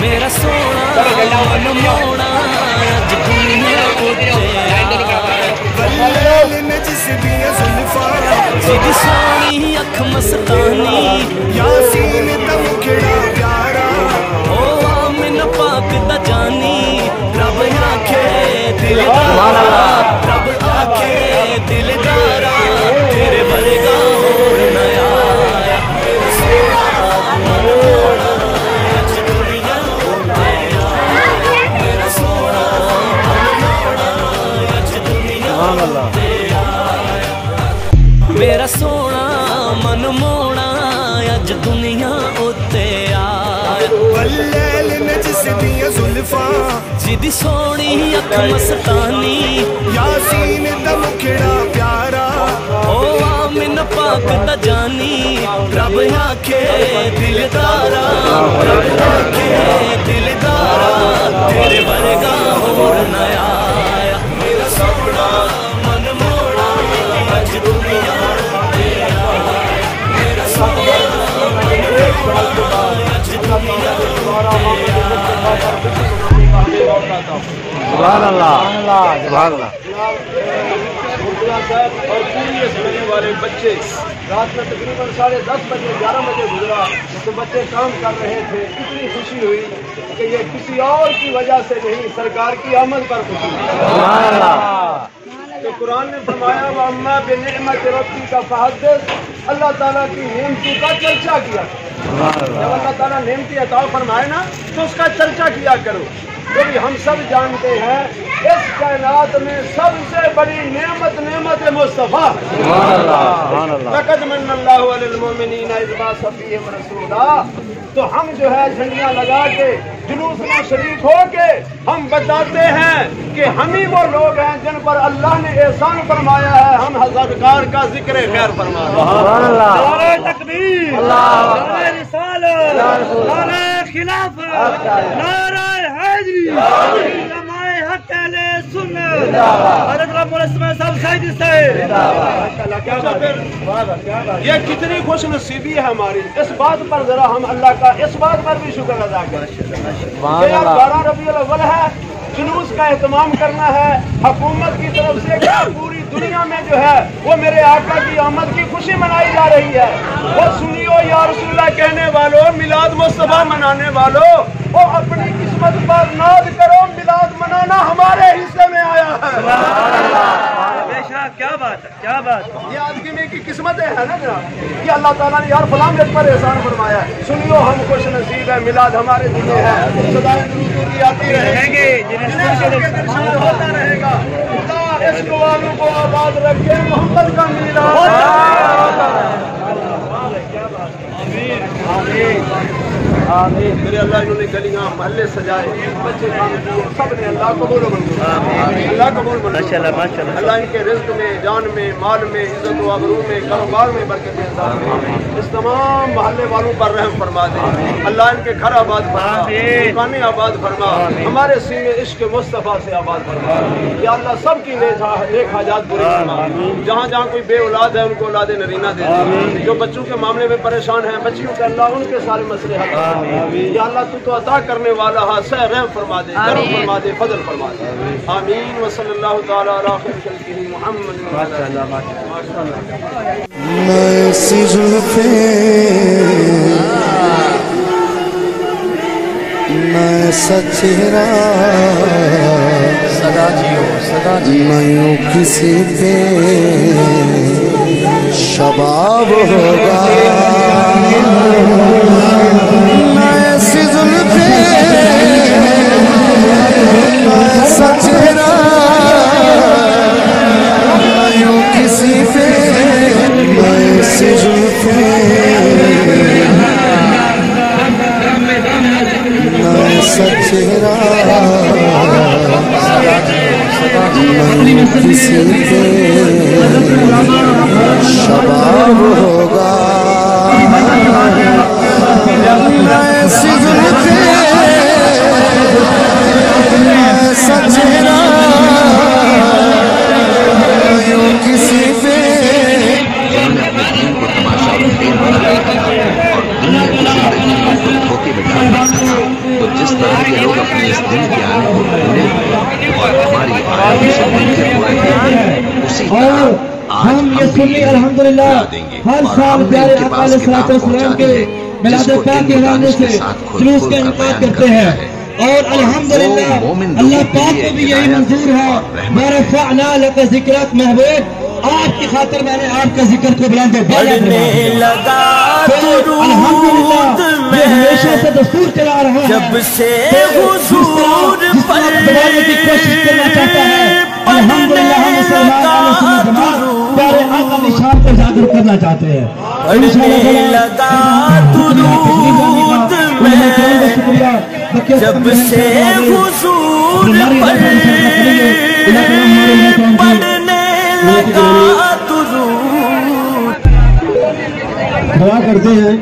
मेरा सोना मनमोना अज दुनिया जिदी सोनी अख मस्तानी यासीन दा मुखड़ा प्यारा ओ आमिन पाक दा जानी रब आखे दिलदारा रब आखे दिलदारा तेरे वर्गा होर नया मेरा सोना मनमोना अज दुनिया मेरा सोना मनमोना अज दुनिया मेरा सोना मनमोना अज दुनिया उत्ते जिदी सोनी अख मस्तानी यासीन दा मुखड़ा प्यारा ओ आमिन पाक दा जानी रब आखे दिलदारा रब आखे दिलदारा तेरे वर्गा होर नया मेरा सोना मनमोना अज दुनिया मेरा सोना मनमोना अज दुनिया सुभान अल्लाह सुभान अल्लाह। और पूरी वाले बच्चे रात में तकरीबन 10:30 बजे 11 बजे गुजरा तो बच्चे काम कर रहे थे। इतनी खुशी हुई कि ये किसी और की वजह से नहीं, सरकार की आमद पर खुशी हुई। तो कुरान ने फरमाया अम्मा बिनिअमत रब्बी का फहद्दिस, अल्लाह ताला की नेमतों का चर्चा किया। जब अल्लाह ताला नेमती अता फरमाए ना तो उसका चर्चा किया करो। क्योंकि हम सब जानते हैं इस कायनात में सबसे बड़ी नेमत नेमत मुस्तफा। तो हम जो है झंडियां लगा के जुलूस में शरीक हो के हम बताते हैं कि हम ही वो लोग हैं जिन पर अल्लाह ने एहसान फरमाया है। हम सरकार का जिक्र खैर फरमाया। नारे तकबीर, नारे रिसालत, नारे खिलाफत, नारे हैदरी, उलमाए हक अहले सुन्नत, हज़रत रब्बुल इस्माइल साहब सईदी से। ये कितनी खुश नसीबी है हमारी। इस बात पर जरा हम अल्लाह का इस बात पर भी शुक्र अदा करें। 12 रबीउल अव्वल है, जुलूस का एहतमाम करना है हुकूमत की तरफ से। पूरी दुनिया में जो है वो मेरे आका की आमद की खुशी मनाई जा रही है। वो सुनियो या रसूलल्लाह कहने वालों, मिलाद मुस्तफा मनाने वालों, वो अपनी किस्मत पर नाज करो, मिलाद मनाना हमारे हिस्से में आया है। क्या बात है, क्या बात। ये आदमी में की किस्मत है ना जनाब कि अल्लाह ताला ने यार फलां जग पर एहसान फरमाया। सुनियो हम खुश नसीब है, मिलाद हमारे दिल में है। सदाएं दुरूद की आती रहेंगे, दर्शन होता रहेगा। इश्क वालों को आबाद रखे, मोहम्मद का मिलाद। आमीन। मेरे अल्लाह इन्होंने गलियां मोहल्ले सजाए, बच्चे काम किए, सब ने अल्लाह कबूल मंजूर, अल्लाह कबूल मंजूर। माशाल्लाह अल्लाह इनके रिज़्क़ में, जान में, माल में, इज्जत व आबरू में, कारोबार में बरकत अता फरमा। इस तमाम मोहल्ले वालों पर रहम फरमा दे। अल्लाह इनके घर आबाद फरमा, दुकानें आबाद फरमा, हमारे सीने इश्क मुस्तफ़ा से आबाद फरमा। या अल्लाह सबकी नेक हाजात पूरी फरमा। जहाँ जहाँ कोई बे औलाद है उनको औलाद नरीना दे। जो बच्चों के मामले में परेशान है, बच्चियों के अल्लाह उनके सारे मसले हल। या अल्लाह तू तो अता करने वाला है, सह रहम फरमा दे, करम फरमा दे, फजल फरमा दे। आमीन व सल्लल्लाहु तआला अला खैर खल्क़िही मुहम्मद। ऐसी जुल्फ़े मैं सचेरा सदा जियो, सदा जियो किसी पे शबाब होगा। ऐसी जुल्फ़े मैं सचेरा यूं किसी पे, ऐसी जुल्फ़े मैं सचेरा यूं किसी पे और हम ये सुन्नी अल्हम्दुलिल्लाह हर साल प्यारे आका अलैहिस्सलाम के मिलाद पाक के हवाले से जुलूस का इनेकाद करते हैं और अल्हम्दुलिल्लाह अल्लाह पाक को भी यही मंजूर है। मरफ़अना लक ज़िक्रक महबूब, आपकी खातिर मैंने आपका जिक्र को बुलंद बढ़ने लगा अल्हम्दुलिल्लाह हमेशा से दस्तूर चला रहा है। जब से हुजूर पर बनाने की कोशिश करना चाहता है, अल्हम्दुलिल्लाह हम मुसलमान प्यारे आका निशान को उजागर करना चाहते हैं। बढ़ने लगा दुरूद में जब से हुजूर पर बढ़ने लगा दुरूद। दुआ करते हैं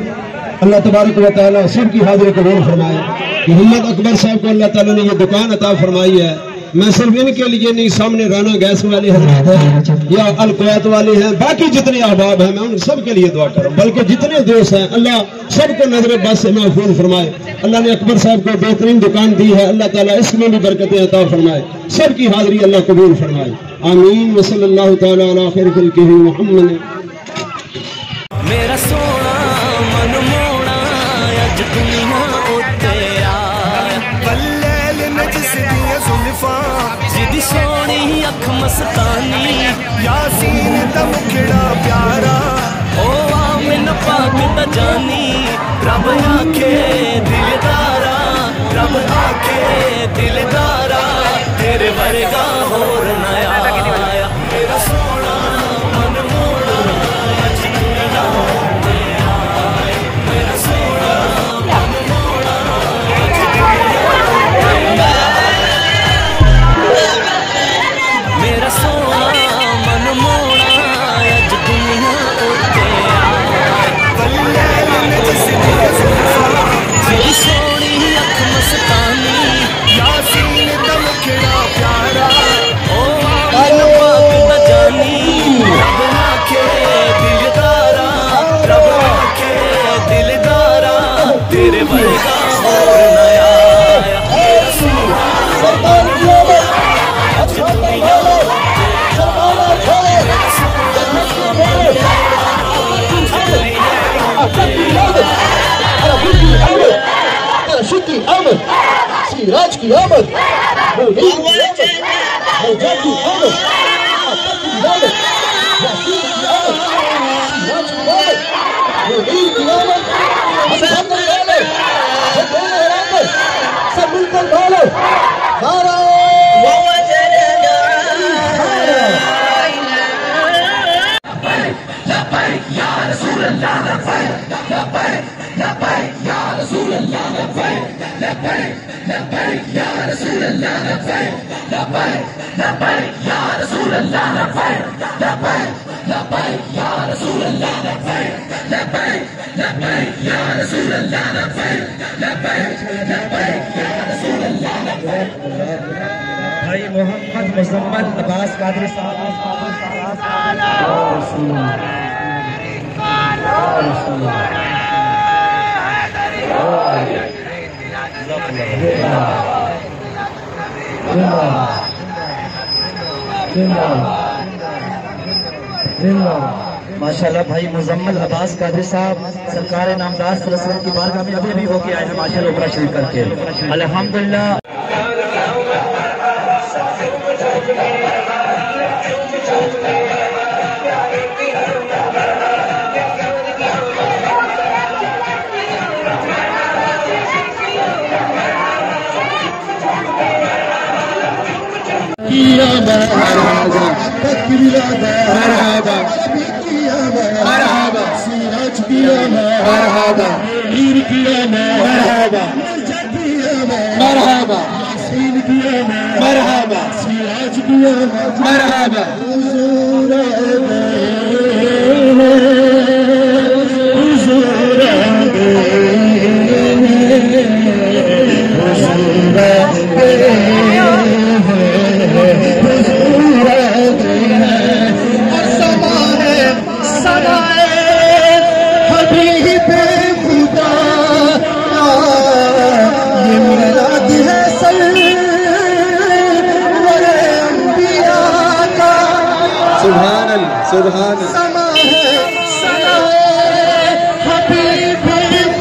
अल्लाह तबारक व तआला सबकी हाजिरी कबूल फरमाए। मोहम्मद अकबर साहब को अल्लाह ताला ने ये दुकान अता फरमाई है। मैं सिर्फ इनके लिए नहीं, सामने राना गैस वाले हजरत हैं या अल कुवैत वाले हैं, बाकी जितने अहबाब हैं मैं उन सब के लिए दुआ करूं, बल्कि जितने दोस्त हैं अल्लाह सबको नजर बस से महफूज फरमाए। अल्लाह ने अकबर साहब को बेहतरीन दुकान दी है, अल्लाह ताला इसमें भी बरकतें अता फरमाए, सबकी हाजिरी अल्लाह कबूल फरमाए। आमीन। सल्लल्लाहु तआला अला खैर खल्क़िही मुहम्मद। मेरा सोना मन मोना अज दुनिया उत्तेरा बल्लेल नजस दिया जुल्फा जिदी सोनी अख मस्तानी यासीन दा मुखड़ा प्यारा ओ आमिन पाक दा जानी रब आखे दिलदारा रब आखे दिलदारा तेरे वर्गा होर नया आया। मेरा सोना मन मोना अज दुनिया उत्तेरा मेरा सोना मन मोना अज दुनिया मेरा सोना मन मोना अज दुनिया उत्तेरा बल्लेल नजस दिया जुल्फा जिदी सोनी अख मस्तानी यासीन दा मुखड़ा प्यारा ओ आमिन पाक दा जानी रब आखे दिलदारा रब आखे दिलदारा तेरे वर्गा होर नया आया। मेरा सोना अज दुनिया शुक्र आमद सिराज की आमद सब मिलकर बोलो भाई मोहम्मद मुजम्मल अब्बास कादरी साहब माशाल्लाह भाई मुजम्मल अब्बास कादरी साहब सरकार नामदार सल्लल्लाहु की बारगाह में अभी अभी होके आए हैं माशाल्लाह उमरा शरीफ करके अल्हम्दुलिल्लाह। सुभान अल्लाह सुभान अल्लाह। समा है हबीब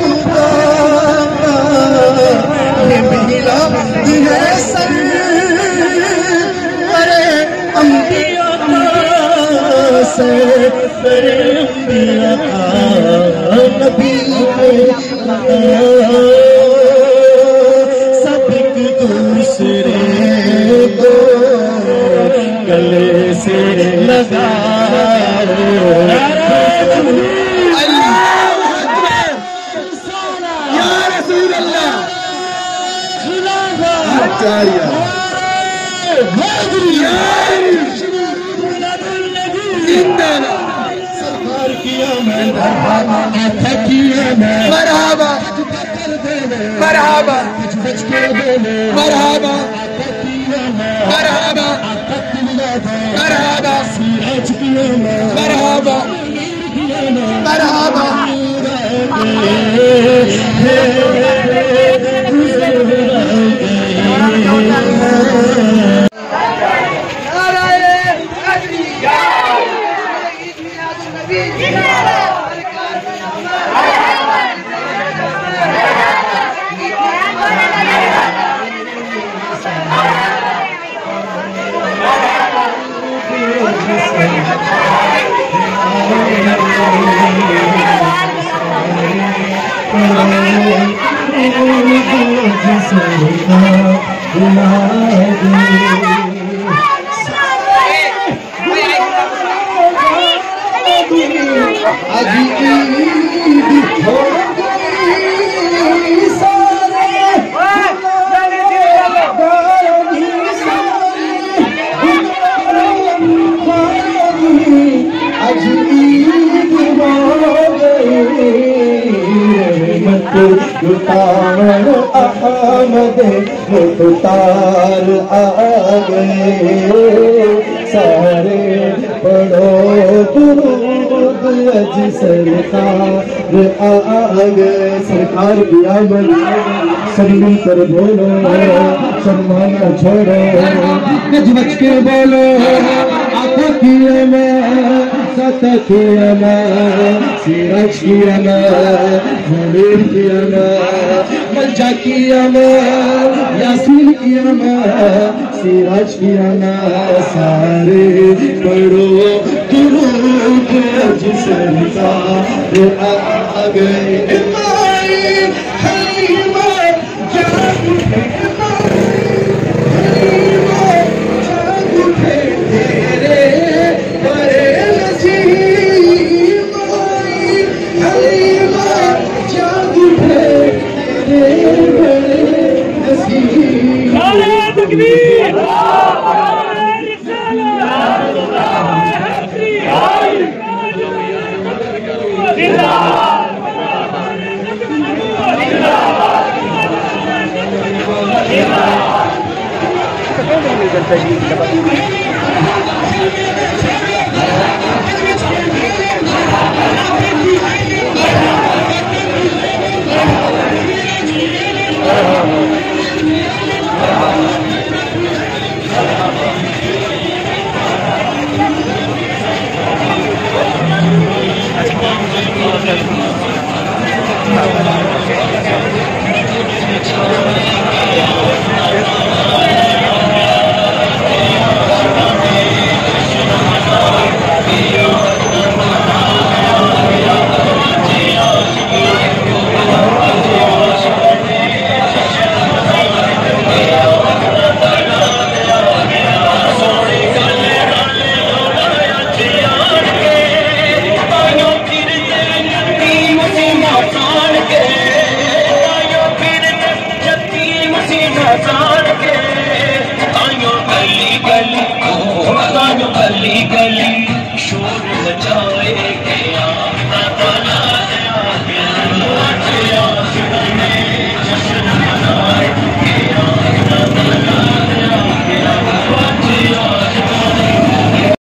खुदा ये मिला है सर अरे अंबिया से नबी सबक दूसरे को गले से लगा या रसूल अल्लाह मरहबा मरहबा मरहबा मरहबा मरहबा मरहबा मरहबा मुख्तार आ गए सारे पढ़ो दुरूद अज सरकार आ गए। सरकार की आमद सब मिलकर बोलो शर्माना छोड़ो गज बच के बोलो आका की अमद सता की अमद सिराज की अमद मुनीर की अमद मलजा की अमद यासीन की अमद सिराज की अमद सारे पढ़ो दुरूद अज सरकार आ गए। गली गली शोर मचाए